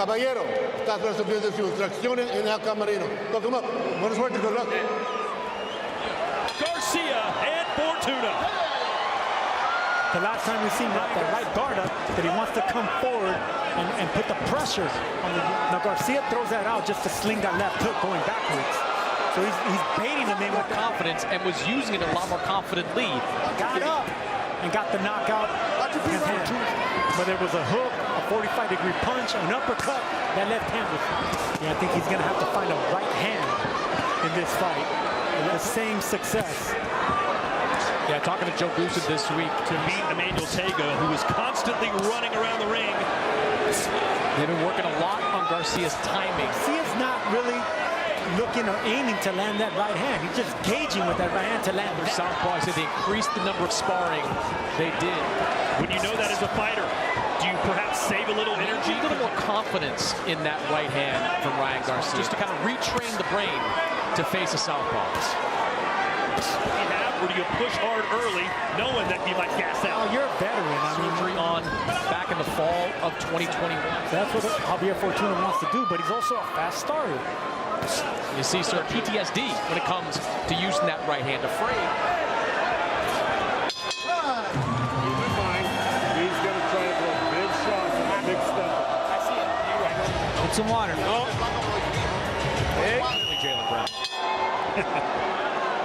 Caballero, estás recibiendo sus instrucciones en el camerino. Look him up. Buena suerte, good luck. Garcia and Fortuna. The last time we seen that right guard up, that he wants to come forward and put the pressure on the. Now Garcia throws that out just to sling that left hook going backwards. So he's baiting him in with confidence and was using it a lot more confidently. Got up and got the knockout. Whether it was a hook, a 45-degree punch, an uppercut, that left hand was. Yeah, I think he's gonna have to find a right hand in this fight. The same success. Yeah, talking to Joe Goosen this week to beat Emmanuel Tego, who was constantly running around the ring. They've been working a lot on Garcia's timing. Garcia's not really looking or aiming to land that right hand. He's just gauging with that right hand to land their southpaw. I said they increased the number of sparring. They did. When you know that as a fighter, do you perhaps save a little energy? A little more confidence in that right hand from Ryan Garcia. Just to kind of retrain the brain to face a southpaw. Or do you push hard early, knowing that you might gas out? Oh, you're a veteran. Surgery on back in the fall of 2021. That's what Javier Fortuna wants to do, but he's also a fast starter. You see, sir, PTSD when it comes to using that right hand. Afraid. He's going to try to throw big shots and a big step. I see it. Get some water. Oh. Jalen Brown.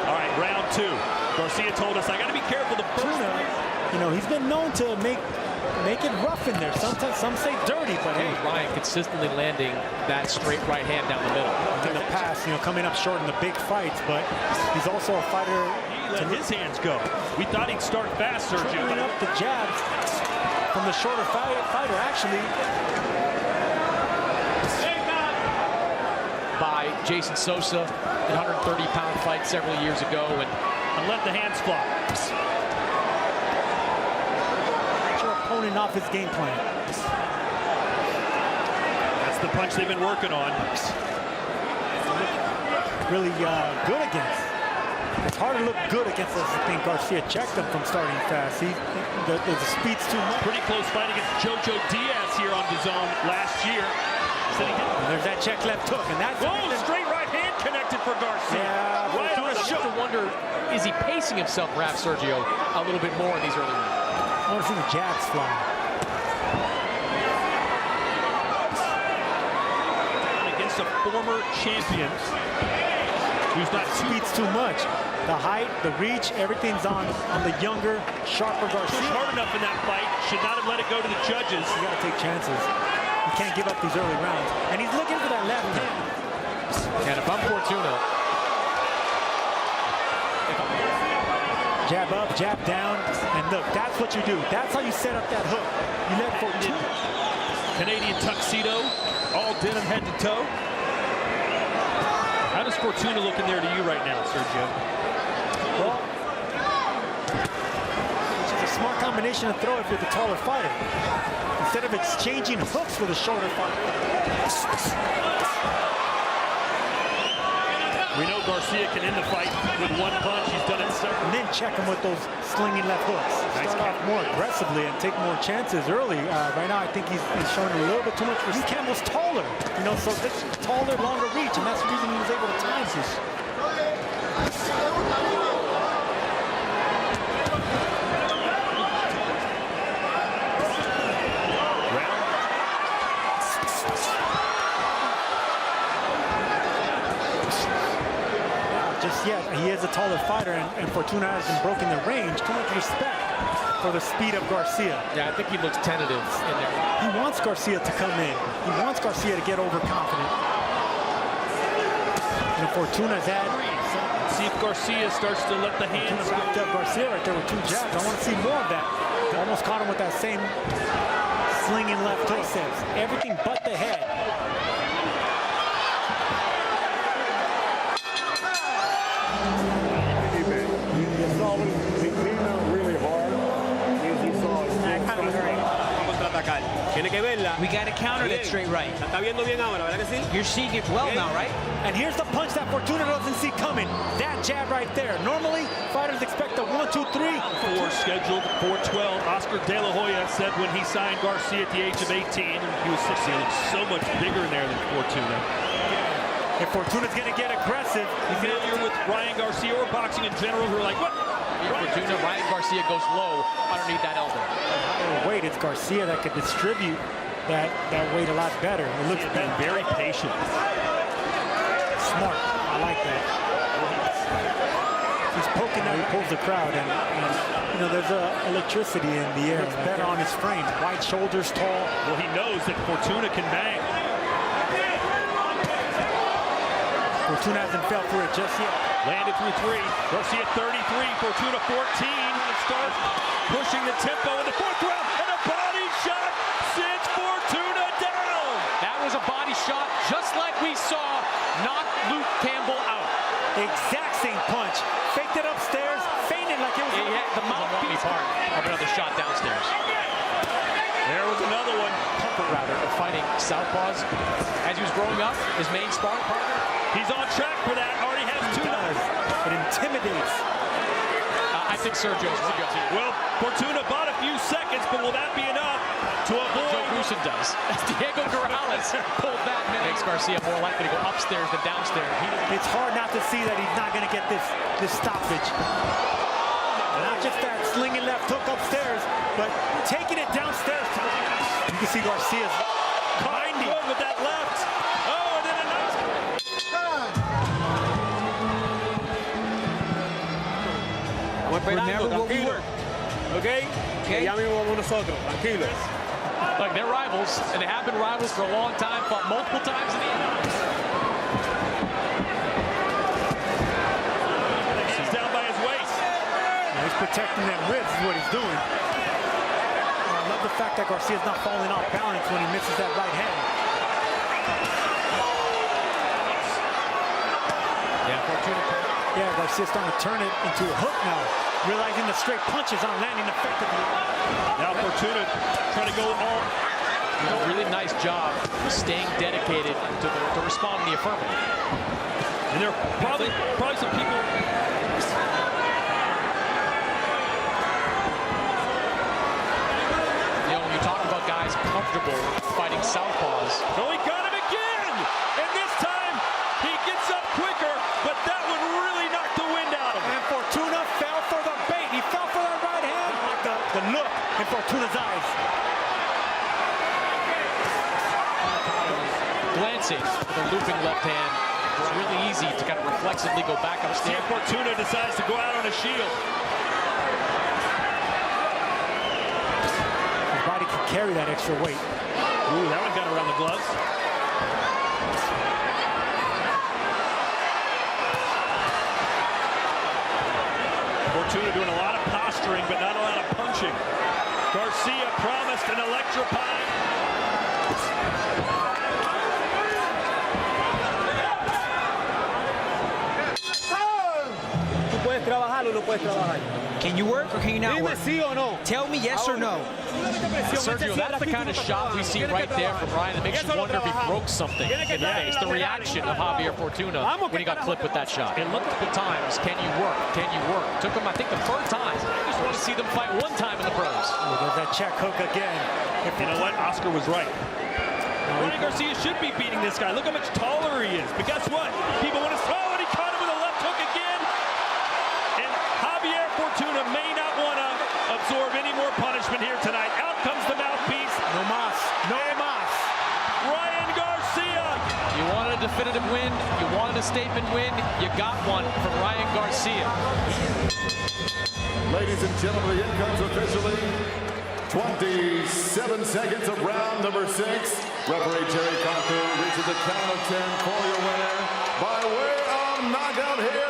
All right, round two. Garcia told us, I got to be careful the first time. You know, he's been known to make it rough in there. Sometimes some say dirty, but hey. Ryan consistently landing that straight right hand down the middle. In the past, you know, coming up short in the big fights, but he's also a fighter. He let his hands go. We thought he'd start fast, Sergio. Triggering up the jabs from the shorter fighter, actually. By Jason Sosa, a 130-pound fight several years ago, and let the hands fly. Get your opponent off his game plan. That's the punch they've been working on. Really good against. It's hard to look good against us. I think Garcia checked him from starting fast. The speed's too much. Pretty close fight against Jojo Diaz here on DAZN last year. There's that check left hook, and that's straight right hand connected for Garcia. Yeah, right on the show. To wonder, is he pacing himself, perhaps, Sergio, a little bit more in these early rounds? I want to see the jabs fly. Against a former champion who's not speed's too much. The height, the reach, everything's on the younger, sharper Garcia. Pushed hard enough in that fight. Should not have let it go to the judges. You got to take chances. You can't give up these early rounds. And he's looking for that left hand. And if I'm Fortuna. Jab up, jab down, and look, that's what you do. That's how you set up that hook. You let Fortuna. Canadian tuxedo, all denim head to toe. How does Fortuna look in there to you right now, Sergio? Well, it's a smart combination to throw if you're the taller fighter. Instead of exchanging hooks with a shorter fighter. We know Garcia can end the fight with one punch. He's done it several. And then check him with those slinging left hooks. Nice Start off more aggressively and take more chances early. Right now, I think he's showing a little bit too much. He's Campbell's taller, you know, so this taller, longer reach, and that's the reason he was able to time this. Yet he is a taller fighter, and Fortuna hasn't broken the range. Too much respect for the speed of Garcia. Yeah, I think he looks tentative in there. He wants Garcia to come in. He wants Garcia to get overconfident. And Fortuna's at. See if Garcia starts to let the hands go. Garcia right there with two jabs. I want to see more of that. Almost caught him with that same slinging left hook. Everything but the head. We got to counter that straight right. You're seeing it well now, right? And here's the punch that Fortuna doesn't see coming. That jab right there. Normally, fighters expect a 1-2 1, 2, 3. Scheduled for 12. Oscar De La Hoya said when he signed Garcia at the age of 18, and he was 16, he looked so much bigger in there than Fortuna. If Fortuna's going to get aggressive, he's Familiar with Ryan Garcia or boxing in general, who are like, what? Fortuna, Ryan Garcia goes low underneath that elbow. higher weight. It's Garcia that could distribute that weight a lot better. It looks been very patient. Smart. I like that. He's poking out, he pulls the crowd, and you know, there's electricity in the air. Looks better on his frame. Wide shoulders, tall. Well, he knows that Fortuna can bang. Fortuna hasn't fell for it just yet. Landed through 3. Garcia 33, Fortuna 14. And starts pushing the tempo in the 4th round, and a body shot sends Fortuna down. That was a body shot, just like we saw knock Luke Campbell out. Exact same punch. Faked it upstairs, feinted like it was the mouthpiece part of another shot downstairs. There was another one. Comfort, rather, of fighting southpaws. As he was growing up, his main sparring partner. He's on track for that. Already has 2 knots. It intimidates. I think Sergio's right. Well, Fortuna bought a few seconds, but will that be enough to avoid? Joe Grusin does. Diego Corrales pulled that. Makes Garcia more likely to go upstairs than downstairs. It's hard not to see that he's not going to get this stoppage. Not just that slinging left hook upstairs, but taking it downstairs. You can see Garcia's binding with that left. Oh, and then a nice. Remember what we were. Okay? Ya mismo vamos nosotros, tranquilos. Like, they're rivals, and they have been rivals for a long time, fought multiple times in the end. He's down by his waist. He's protecting that ribs is what he's doing. I love the fact that Garcia's not falling off balance when he misses that right hand. Yeah, Fortuna. Yeah, Garcia's starting to turn it into a hook now, realizing the straight punches aren't landing effectively. Now Fortuna trying to go all. A really nice job staying dedicated to respond to the affirmative. And there are probably some people. You know, when you talk about guys comfortable fighting southpaws. So he got him again! And this time, he gets up quicker, but that would really knock the wind out of him. And Fortuna fell for the bait. He fell for that right hand. I like the look in Fortuna's eyes. Glancing with a looping left hand. It's really easy to kind of reflexively go back upstairs. Fortuna decides to go out on a shield. His body can carry that extra weight. Ooh, that one got around the gloves. Fortuna doing a lot of posturing, but not a lot of punching. Garcia promised an electrifying. ¿Puedes trabajar o no puedes trabajar? Can you work or can you not Dime work? sí o no. Tell me yes or no. Sergio, that's the kind of shot we see right there from Ryan that makes you wonder if he broke something in the face. The reaction of Javier Fortuna when he got clipped with that shot. And multiple times, can you work? Can you work? Took him, I think, the 3rd time. I just want to see them fight one time in the pros. Oh, there's that check hook again. You know what? Oscar was right. Ryan Garcia should be beating this guy. Look how much taller he is. But guess what? People want to throw, and he caught him with a left hook again. And Javier Fortuna may not want to absorb any more punishment here tonight. Out comes the mouthpiece. No mas. No mas. Ryan Garcia. You wanted a definitive win. You wanted a statement win. You got one from Ryan Garcia. Ladies and gentlemen, the end comes officially 27 seconds of round number 6. Referee Jerry Conku reaches the count of 10 for your winner by way of knockout here.